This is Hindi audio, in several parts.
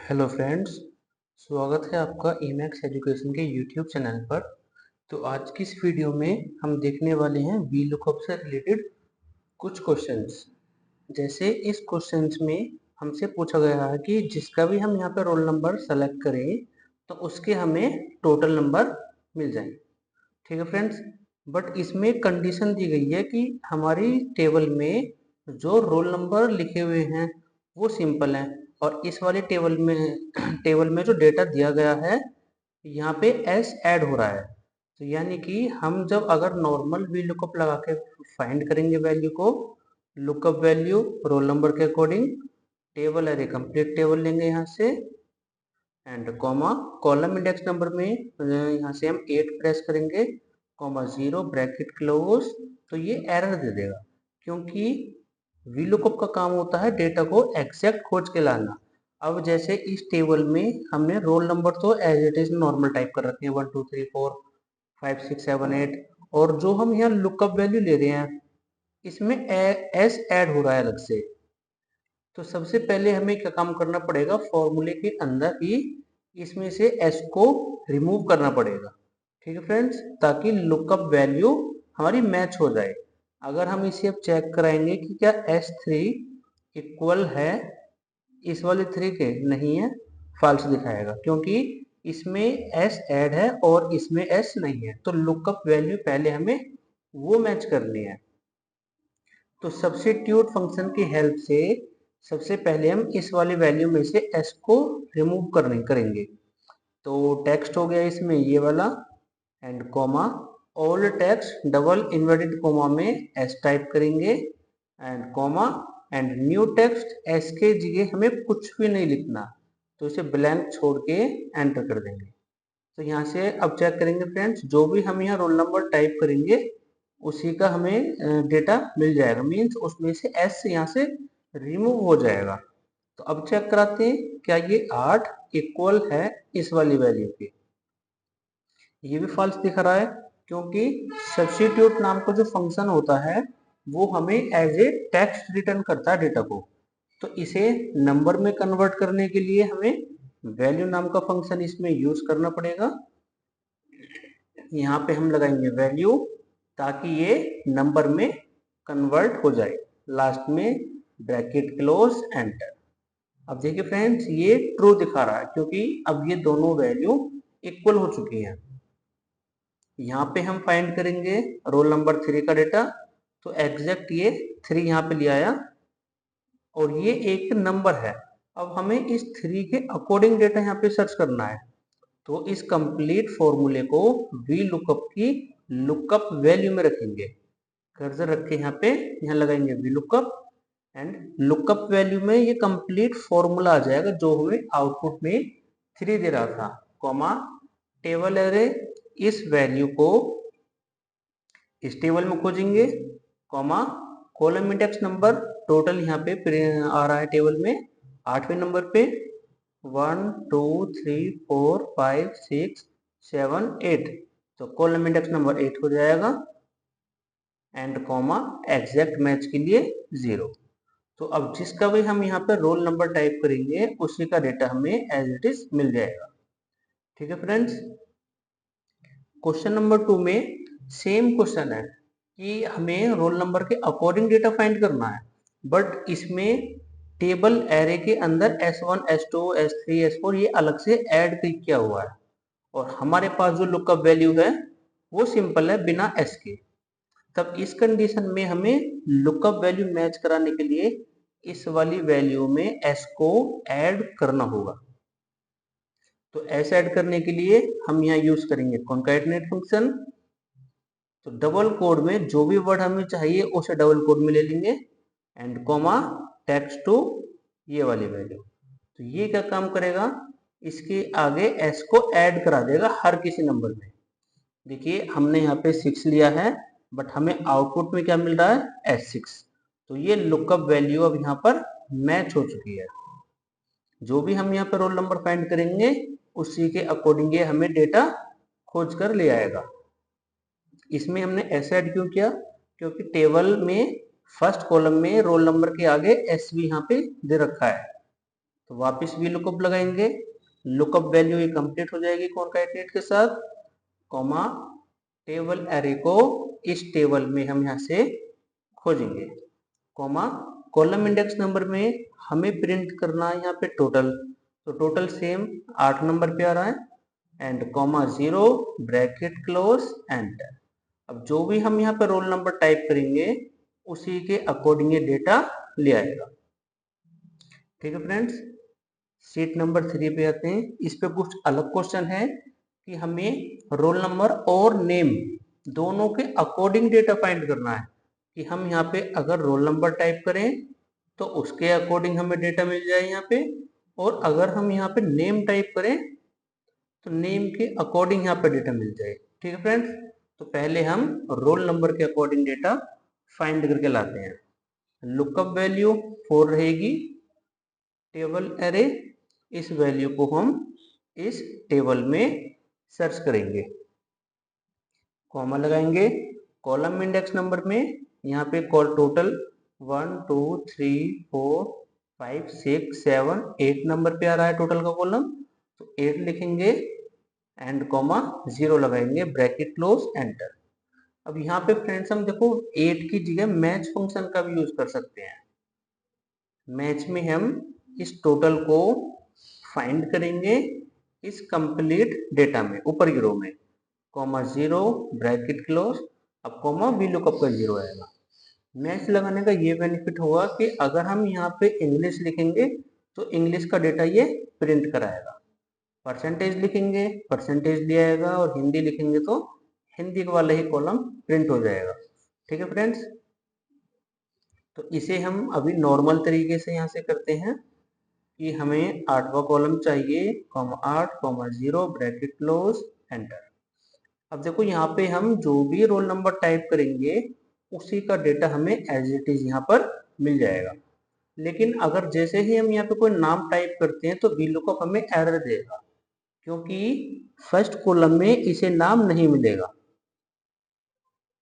हेलो फ्रेंड्स, स्वागत है आपका ईमैक्स एजुकेशन के यूट्यूब चैनल पर। तो आज की इस वीडियो में हम देखने वाले हैं वी लुकअप से रिलेटेड कुछ क्वेश्चंस। जैसे इस क्वेश्चंस में हमसे पूछा गया है कि जिसका भी हम यहाँ पे रोल नंबर सेलेक्ट करें तो उसके हमें टोटल नंबर मिल जाए। ठीक है फ्रेंड्स, बट इसमें कंडीशन दी गई है कि हमारी टेबल में जो रोल नंबर लिखे हुए हैं वो सिंपल हैं और इस वाले टेबल में जो डेटा दिया गया है यहाँ पे एस ऐड हो रहा है। तो यानी कि हम जब अगर नॉर्मल वी लुकअप लगा के फाइंड करेंगे वैल्यू को, लुकअप वैल्यू रोल नंबर के according table array complete table लेंगे यहाँ से and comma column index number में यहाँ से हम 8 प्रेस करेंगे, कॉमा 0 ब्रैकेट क्लोज। तो ये एरर दे देगा क्योंकि वीलुकअप का काम होता है डेटा को एग्जैक्ट खोज के लाना। अब जैसे इस टेबल में हमने रोल नंबर तो as it is normal type कर रखे हैं 1 2 3 4 5 6 7 8, और जो हम यहाँ लुकअप वैल्यू ले रहे हैं इसमें एस ऐड हो रहा है अलग से। तो सबसे पहले हमें क्या काम करना पड़ेगा, फॉर्मूले के अंदर ही इसमें से एस को रिमूव करना पड़ेगा। ठीक है फ्रेंड्स, ताकि लुकअप वैल्यू हमारी मैच हो जाए। अगर हम इसे अब चेक कराएंगे कि क्या S3 इक्वल है इस वाले 3 के, नहीं है, फॉल्स दिखाएगा क्योंकि इसमें S ऐड है और इसमें S नहीं है। तो लुकअप वैल्यू पहले हमें वो मैच करनी है। तो सब्स्टिट्यूट फंक्शन की हेल्प से सबसे पहले हम इस वाली वैल्यू में से s को रिमूव करेंगे। तो टेक्स्ट हो गया इसमें ये वाला and comma all text double inverted comma में s टाइप करेंगे and comma and new text s के जगह हमें कुछ भी नहीं लिखना, तो इसे ब्लैंक छोड़ के एंटर कर देंगे। तो यहाँ से अब चेक करेंगे फ्रेंड्स, जो भी हम यहाँ रोल नंबर टाइप करेंगे उसी का हमें डेटा मिल जाएगा, मीन्स उसमें से एस यहाँ से रिमूव हो जाएगा। तो अब चेक कराते हैं क्या ये 8 इक्वल है इस वाली वैल्यू के। ये भी फॉल्स दिख रहा है क्योंकि सब्स्टिट्यूट नाम का जो फंक्शन होता है वो हमें एज ए टेक्स्ट रिटर्न करता है डेटा को। तो इसे नंबर में कन्वर्ट करने के लिए हमें वैल्यू नाम का फंक्शन इसमें यूज करना पड़ेगा। यहाँ पे हम लगाएंगे वैल्यू ताकि ये नंबर में कन्वर्ट हो जाए, लास्ट में ब्रैकेट क्लोज एंटर। अब देखिए फ्रेंड्स, ये ट्रू दिखा रहा है क्योंकि अब ये दोनों वैल्यू इक्वल हो चुकी हैं। यहाँ पे हम फाइंड करेंगे रोल नंबर 3 का डेटा, तो एग्जैक्ट ये 3 यहाँ पे ले आया और ये एक नंबर है। अब हमें इस 3 के अकॉर्डिंग डेटा यहाँ पे सर्च करना है। तो इस कंप्लीट फॉर्मूले को वी लुकअप की लुकअप वैल्यू में रखेंगे। कर्सर रख के यहाँ पे यहाँ लगाएंगे V lookup and lookup value में ये कंप्लीट फॉर्मूला आ जाएगा जो हमें आउटपुट में 3 दे रहा था, कॉमा टेबल एरे इस वैल्यू को इस टेबल में खोजेंगे, comma column index number total यहाँ पे आ रहा है टेबल में 8वें नंबर पे 1 2 3 4 5 6 7 8, तो कॉलम इंडेक्स नंबर 8 हो जाएगा एंड कॉमा एग्जैक्ट मैच के लिए 0। तो अब जिसका भी हम यहाँ पे रोल नंबर टाइप करेंगे उसी का डेटा हमें एज इट इज मिल जाएगा। ठीक है फ्रेंड्स, क्वेश्चन नंबर 2 में सेम क्वेश्चन है कि हमें रोल नंबर के अकॉर्डिंग डेटा फाइंड करना है, बट इसमें टेबल एरे के अंदर S1 S2 S3 S4 ये अलग से ऐड किया हुआ है और हमारे पास जो लुकअप वैल्यू है वो सिंपल है बिना S के। तब इस कंडीशन में हमें लुकअप वैल्यू मैच कराने के लिए इस वाली वैल्यू में S को ऐड करना होगा। तो S ऐड करने के लिए हम यहाँ यूज करेंगे कॉन्कैटिनेट फंक्शन। तो डबल कोड में जो भी वर्ड हमें चाहिए उसे डबल कोड में ले लेंगे एंड कॉमा टेक्स्ट टू ये वाली वैल्यू। तो ये क्या काम करेगा, इसके आगे s को ऐड करा देगा हर किसी नंबर में। देखिए हमने यहाँ पे 6 लिया है बट हमें आउटपुट में क्या मिल रहा है S6। तो ये लुकअप वैल्यू अब यहाँ पर मैच हो चुकी है। जो भी हम यहाँ पर रोल नंबर फाइंड करेंगे उसी के अकॉर्डिंग ये हमें डेटा खोज कर ले आएगा। इसमें हमने ऐसे ऐड क्यों किया, क्योंकि टेबल में फर्स्ट कॉलम में रोल नंबर के आगे एस भी यहाँ पे दे रखा है। तो वापस भी लुकअप लगाएंगे, लुकअप वैल्यू ये कंप्लीट हो जाएगी कॉन्कैटिनेट के साथ, कॉमा टेबल एरे को इस टेबल में हम यहाँ से खोजेंगे, कॉमा कॉलम इंडेक्स नंबर में हमें प्रिंट करना है यहाँ पे टोटल, तो टोटल सेम 8 नंबर पे आ रहा है, and comma 0 bracket close enter. अब जो भी हम यहाँ पे रोल नंबर टाइप करेंगे उसी के अकॉर्डिंग ये डेटा ले आएगा। ठीक है फ्रेंड्स, शीट नंबर 3 पे आते हैं। इस पे कुछ अलग क्वेश्चन है कि हमें रोल नंबर और नेम दोनों के अकॉर्डिंग डेटा फाइंड करना है, कि हम यहाँ पे अगर रोल नंबर टाइप करें तो उसके अकॉर्डिंग हमें डेटा मिल जाए यहाँ पे, और अगर हम यहाँ पे नेम टाइप करें तो नेम के अकॉर्डिंग यहाँ पे डेटा मिल जाए। ठीक है फ्रेंड्स, तो पहले हम रोल नंबर के अकॉर्डिंग डेटा फाइंड करके लाते हैं। लुकअप वैल्यू 4 रहेगी, टेबल एरे, इस वैल्यू को हम इस टेबल में सर्च करेंगे, कॉमा लगाएंगे, कॉलम इंडेक्स नंबर में यहाँ पे कॉल टोटल 1 2 3 4 5 6 7 8 नंबर पे आ रहा है टोटल का कॉलम, तो 8 लिखेंगे एंड कॉमा 0 लगाएंगे, ब्रैकेट क्लोज एंटर। अब यहाँ पे फ्रेंड्स हम देखो 8 की जगह मैच फंक्शन का भी यूज कर सकते हैं। मैच में हम इस टोटल को फाइंड करेंगे इस कंप्लीट डेटा में ऊपर की रो में, कॉमा 0 ब्रैकेट क्लोज, अब कॉमा वी लुकअप का 0 आएगा। मैच लगाने का ये बेनिफिट होगा कि अगर हम यहाँ पे इंग्लिश लिखेंगे तो इंग्लिश का डेटा ये प्रिंट कराएगा, परसेंटेज लिखेंगे परसेंटेज ले आएगा, और हिंदी लिखेंगे तो हिंदी वाला ही कॉलम प्रिंट हो जाएगा। ठीक है फ्रेंड्स, तो इसे हम अभी नॉर्मल तरीके से यहाँ से करते हैं कि हमें 8वां कॉलम चाहिए, comma 8 comma 0 bracket close enter. अब देखो यहाँ पे हम जो भी रोल नंबर टाइप करेंगे उसी का डेटा हमें एज इट इज यहाँ पर मिल जाएगा। लेकिन अगर जैसे ही हम यहाँ पे कोई नाम टाइप करते हैं तो VLOOKUP हमें एरर देगा, क्योंकि फर्स्ट कॉलम में इसे नाम नहीं मिलेगा,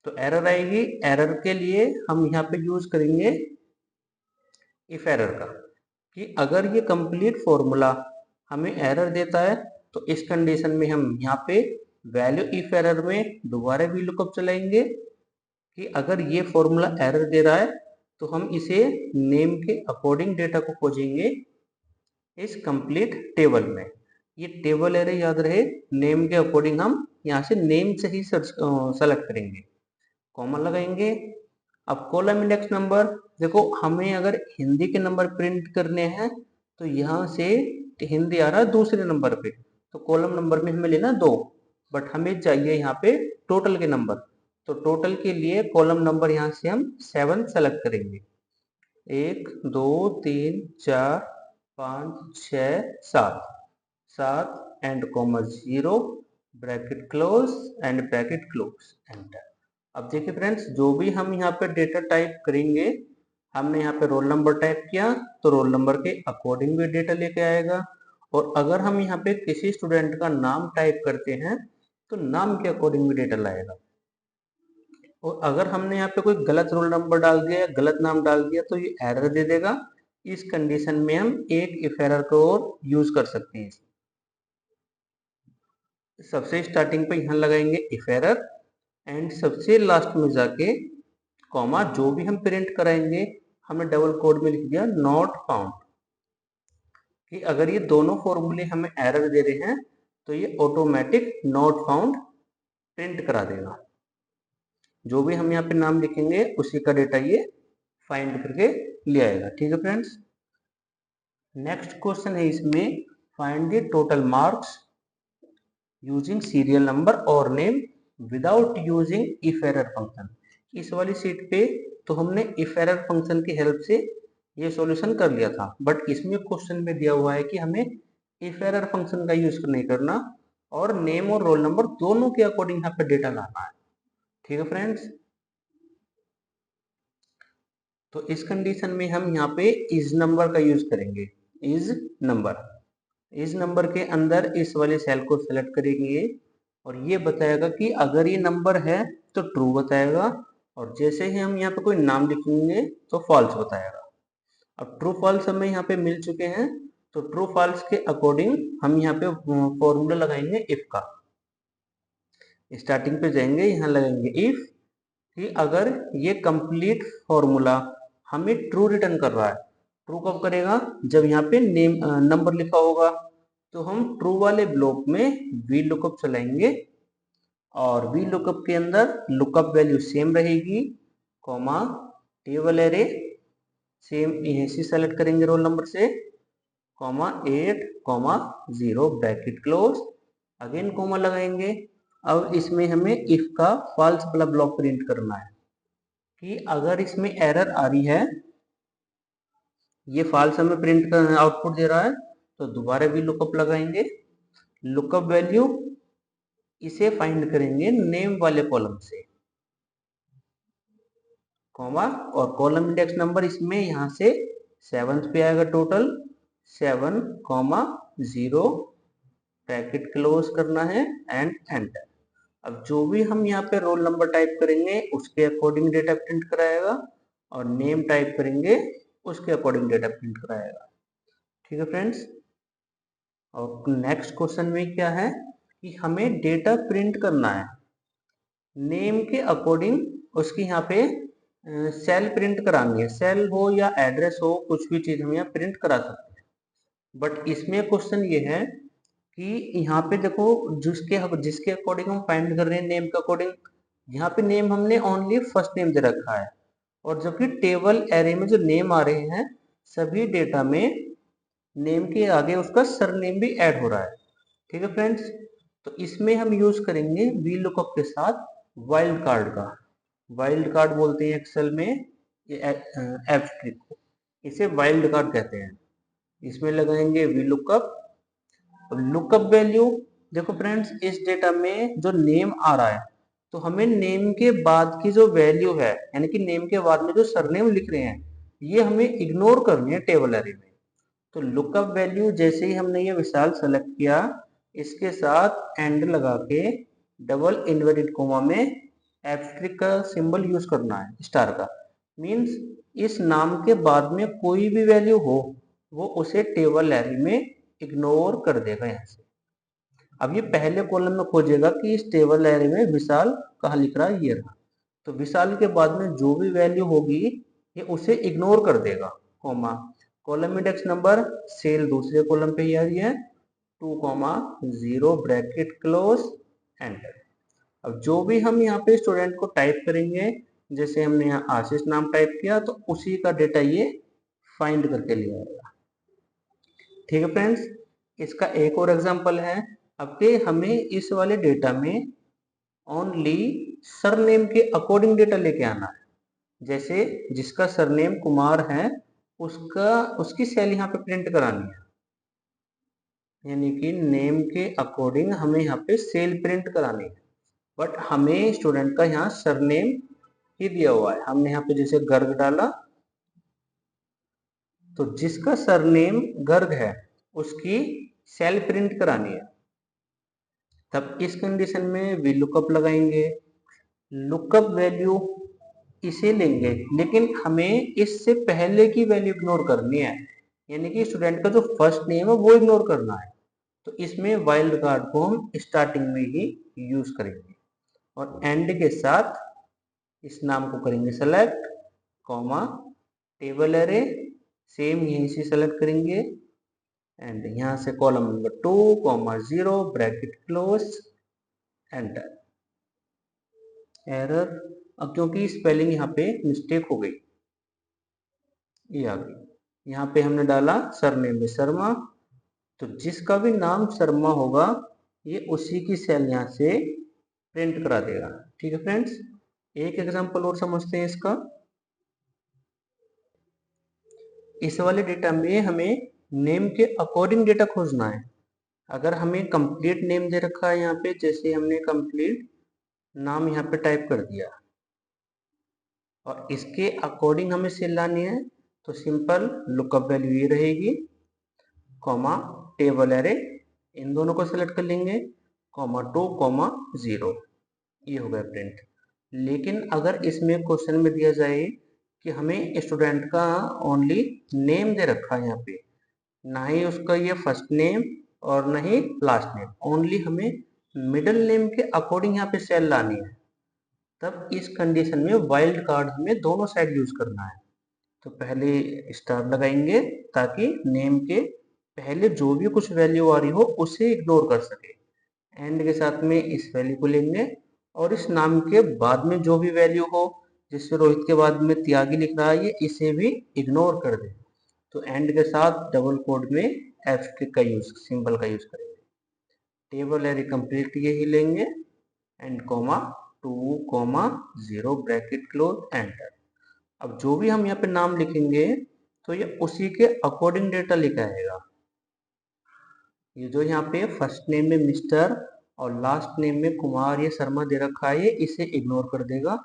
तो एरर आएगी। एरर के लिए हम यहाँ पे यूज करेंगे इफ एरर का, कि अगर ये कंप्लीट फॉर्मूला हमें एरर देता है तो इस कंडीशन में हम यहाँ पे वैल्यू इफ एरर में दोबारा VLOOKUP चलाएंगे, कि अगर ये फॉर्मूला एरर दे रहा है तो हम इसे नेम के अकॉर्डिंग डेटा को खोजेंगे इस कंप्लीट टेबल में। ये टेबल एरे याद रहे, नेम के अकॉर्डिंग हम यहाँ से नेम से ही सेलेक्ट करेंगे, कॉमा लगाएंगे। अब कॉलम इंडेक्स नंबर, देखो हमें अगर हिंदी के नंबर प्रिंट करने हैं तो यहाँ से हिंदी आ रहा है दूसरे नंबर पे, तो कॉलम नंबर में हमें लेना 2, बट हमें चाहिए यहाँ पे टोटल के नंबर, तो टोटल के लिए कॉलम नंबर यहाँ से हम 7 सेलेक्ट करेंगे, 1 2 3 4 5 6 7 7 and comma 0 bracket close and bracket close enter. अब देखिए फ्रेंड्स, जो भी हम यहाँ पे डेटा टाइप करेंगे, हमने यहाँ पे रोल नंबर टाइप किया तो रोल नंबर के अकॉर्डिंग भी डेटा लेके आएगा, और अगर हम यहाँ पे किसी स्टूडेंट का नाम टाइप करते हैं तो नाम के अकॉर्डिंग भी डेटा लाएगा, और अगर हमने यहाँ पे कोई गलत रोल नंबर डाल दिया या गलत नाम डाल दिया तो ये एरर दे देगा। इस कंडीशन में हम एक इफ एरर को और यूज कर सकते हैं। सबसे स्टार्टिंग पे यहाँ लगाएंगे इफ एरर, एंड सबसे लास्ट में जाके कॉमा जो भी हम प्रिंट कराएंगे हमने डबल कोड में लिख दिया नॉट फाउंड, कि अगर ये दोनों फॉर्मूले हमें एरर दे रहे हैं तो ये ऑटोमेटिक नॉट फाउंड प्रिंट करा देगा। जो भी हम यहाँ पे नाम लिखेंगे उसी का डेटा ये फाइंड करके ले आएगा। ठीक है फ्रेंड्स, नेक्स्ट क्वेश्चन है इसमें, find the total marks using serial number और name without using if error function. इस वाली सीट पे तो हमने इफ एरर फंक्शन की हेल्प से ये सॉल्यूशन कर लिया था, बट इसमें क्वेश्चन में दिया हुआ है कि हमें इफ एरर फंक्शन का यूज नहीं करना और नेम और रोल नंबर दोनों के अकॉर्डिंग यहाँ पे डेटा लाना है। ठीक है फ्रेंड्स, तो इस कंडीशन में हम यहाँ पे इस नंबर का यूज करेंगे, इस नंबर के अंदर इस वाले सेल को सेलेक्ट करेंगे और ये बताएगा कि अगर ये नंबर है तो ट्रू बताएगा, और जैसे ही हम यहाँ पे कोई नाम लिखेंगे तो फॉल्स बताएगा। अब ट्रू फॉल्स हमें यहाँ पे मिल चुके हैं, तो ट्रू फॉल्स के अकॉर्डिंग हम यहाँ पे फॉर्मूला लगाएंगे इफ का। स्टार्टिंग पे जाएंगे, यहाँ लगाएंगे इफ कि अगर ये कंप्लीट फॉर्मूला हमें ट्रू रिटर्न कर रहा है। ट्रू कब करेगा? जब यहाँ पे नेम नंबर लिखा होगा। तो हम ट्रू वाले ब्लॉक में वी लुकअप चलाएंगे और वी लुकअप के अंदर लुकअप वैल्यू सेम रहेगी, कॉमा टेबल एरे सेम इसी सेलेक्ट करेंगे रोल नंबर से, comma 8 comma 0 bracket close, again comma लगाएंगे। अब इसमें हमें इफ का फॉल्स वाला ब्लॉक प्रिंट करना है कि अगर इसमें एरर आ रही है, ये फॉल्स हमें प्रिंट कर आउटपुट दे रहा है, तो दोबारा भी लुकअप लगाएंगे। लुकअप वैल्यू इसे फाइंड करेंगे नेम वाले कॉलम से, कॉमा और कॉलम इंडेक्स नंबर इसमें यहाँ से 7th पे आएगा टोटल 7 कॉमा 0 ब्रैकेट क्लोज करना है एंड एंटर। अब जो भी हम यहाँ पे रोल नंबर टाइप करेंगे उसके अकॉर्डिंग डेटा प्रिंट कराएगा और नेम टाइप करेंगे उसके अकॉर्डिंग डेटा प्रिंट कराएगा। ठीक है फ्रेंड्स। और नेक्स्ट क्वेश्चन में क्या है कि हमें डेटा प्रिंट करना है नेम के अकॉर्डिंग, उसकी यहाँ पे सेल प्रिंट करानी है, सेल हो या एड्रेस हो, कुछ भी चीज हम यहाँ प्रिंट करा सकते हैं। बट इसमें क्वेश्चन ये है कि यहाँ पे देखो जिसके अकॉर्डिंग हम फाइंड कर रहे हैं नेम के अकॉर्डिंग, यहाँ पे नेम हमने ओनली फर्स्ट नेम दे रखा है और जबकि टेबल एरे में जो नेम आ रहे हैं सभी डेटा में नेम के आगे उसका सरनेम भी ऐड हो रहा है। ठीक है फ्रेंड्स। तो इसमें हम यूज करेंगे वी लुकअप के साथ वाइल्ड कार्ड का। वाइल्ड कार्ड बोलते हैं एक्सेल में ये एब्स्ट्रिक्ट को, इसे वाइल्ड कार्ड कहते हैं। इसमें लगाएंगे वी लुकअप। लुकअप वैल्यू देखो फ्रेंड्स, इस डेटा में जो नेम आ रहा है तो हमें नेम के बाद की जो वैल्यू है, यानी कि नेम के बाद में जो सरनेम लिख रहे हैं, ये हमें इग्नोर करनी है टेबल एरे में। तो लुकअप वैल्यू जैसे ही हमने ये विशाल सेलेक्ट किया, इसके साथ एंड लगा के डबल इन्वर्टेड कोमा में एब्स्ट्रिक्ट का सिंबल यूज करना है, स्टार का। मींस इस नाम के बाद में कोई भी वैल्यू हो वो उसे टेबल एरे में इग्नोर कर देगा यहाँ से। अब ये पहले कॉलम में खोजेगा कि इस टेबल एरे में विशाल कहाँ लिख रहा है, ये रहा। तो विशाल के बाद में जो भी वैल्यू होगी ये उसे इग्नोर कर देगा, comma column index number cell दूसरे कॉलम पे ही आ रही है 2 कॉमा 0 ब्रैकेट क्लोज एंटर। अब जो भी हम यहाँ पे स्टूडेंट को टाइप करेंगे, जैसे हमने यहाँ आशीष नाम टाइप किया तो उसी का डेटा ये फाइंड करके ले आएगा। ठीक है फ्रेंड्स। इसका एक और एग्जांपल है। अब के हमें इस वाले डेटा में ओनली सरनेम के अकॉर्डिंग डेटा लेके आना है। जैसे जिसका सरनेम कुमार है उसकी सेल यहाँ पे प्रिंट करानी है, यानी कि नेम के अकॉर्डिंग हमें यहाँ पे सेल प्रिंट करानी है। बट हमें स्टूडेंट का यहाँ सरनेम ही दिया हुआ है, हमने यहाँ पे जैसे गर्ग डाला तो जिसका सरनेम गर्ग है उसकी सेल प्रिंट करानी है। तब इस कंडीशन में वी लुकअप लगाएंगे। लुकअप वैल्यू इसे लेंगे, लेकिन हमें इससे पहले की वैल्यू इग्नोर करनी है, यानी कि स्टूडेंट का जो फर्स्ट नेम है वो इग्नोर करना है। तो इसमें वाइल्ड कार्ड को हम स्टार्टिंग में ही यूज करेंगे और एंड के साथ इस नाम को करेंगे select, comma table array same यहीं से सेलेक्ट करेंगे एंड यहाँ से column number 2 comma 0 bracket close enter. Error, अब क्योंकि स्पेलिंग यहाँ पे मिस्टेक हो गई, ये आ गई। यहाँ पे हमने डाला सरनेम में शर्मा, तो जिसका भी नाम शर्मा होगा ये उसी की सेल यहाँ से प्रिंट करा देगा। ठीक है फ्रेंड्स। एक एग्जांपल और समझते हैं इसका। इस वाले डेटा में हमें नेम के अकॉर्डिंग डेटा खोजना है। अगर हमें कंप्लीट नेम दे रखा है यहाँ पे, जैसे हमने कंप्लीट नाम यहाँ पे टाइप कर दिया और इसके अकॉर्डिंग हमें सेल लानी है, तो सिंपल लुकअप वैल्यू ये रहेगी, कॉमा टेबल एरे इन दोनों को सेलेक्ट कर लेंगे, कॉमा 2 कॉमा 0, ये हो गया प्रिंट। लेकिन अगर इसमें क्वेश्चन में दिया जाए कि हमें स्टूडेंट का ओनली नेम दे रखा है यहाँ पे, ना ही उसका ये फर्स्ट नेम और ना ही लास्ट नेम, ओनली हमें मिडिल नेम के अकॉर्डिंग यहाँ पे सेल लानी है। तब इस कंडीशन में वाइल्ड कार्ड हमें दोनों साइड यूज करना है। तो पहले स्टार लगाएंगे ताकि नेम के पहले जो भी कुछ वैल्यू आ रही हो उसे इग्नोर कर सके। एंड के साथ में इस वैल्यू को लेंगे और इस नाम के बाद में जो भी वैल्यू हो, जिससे रोहित के बाद में त्यागी लिख रहा है, ये इसे भी इग्नोर कर दे। तो एंड के साथ डबल कोड में एस्टेरिस्क का यूज, सिंबल का यूज करेंगे। टेबल एरे कंप्लीट यही लेंगे and comma 2, 0 bracket close enter. अब जो भी हम यहाँ पे नाम लिखेंगे तो ये उसी के अकॉर्डिंग डेटा लिखा आएगा। ये जो यहाँ पे फर्स्ट नेम में मिस्टर और लास्ट नेम में कुमार या शर्मा दे रखा है, इसे इग्नोर कर देगा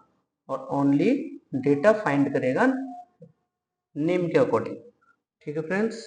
और ओनली डेटा फाइंड करेगा नेम के अकॉर्डिंग। ठीक है फ्रेंड्स।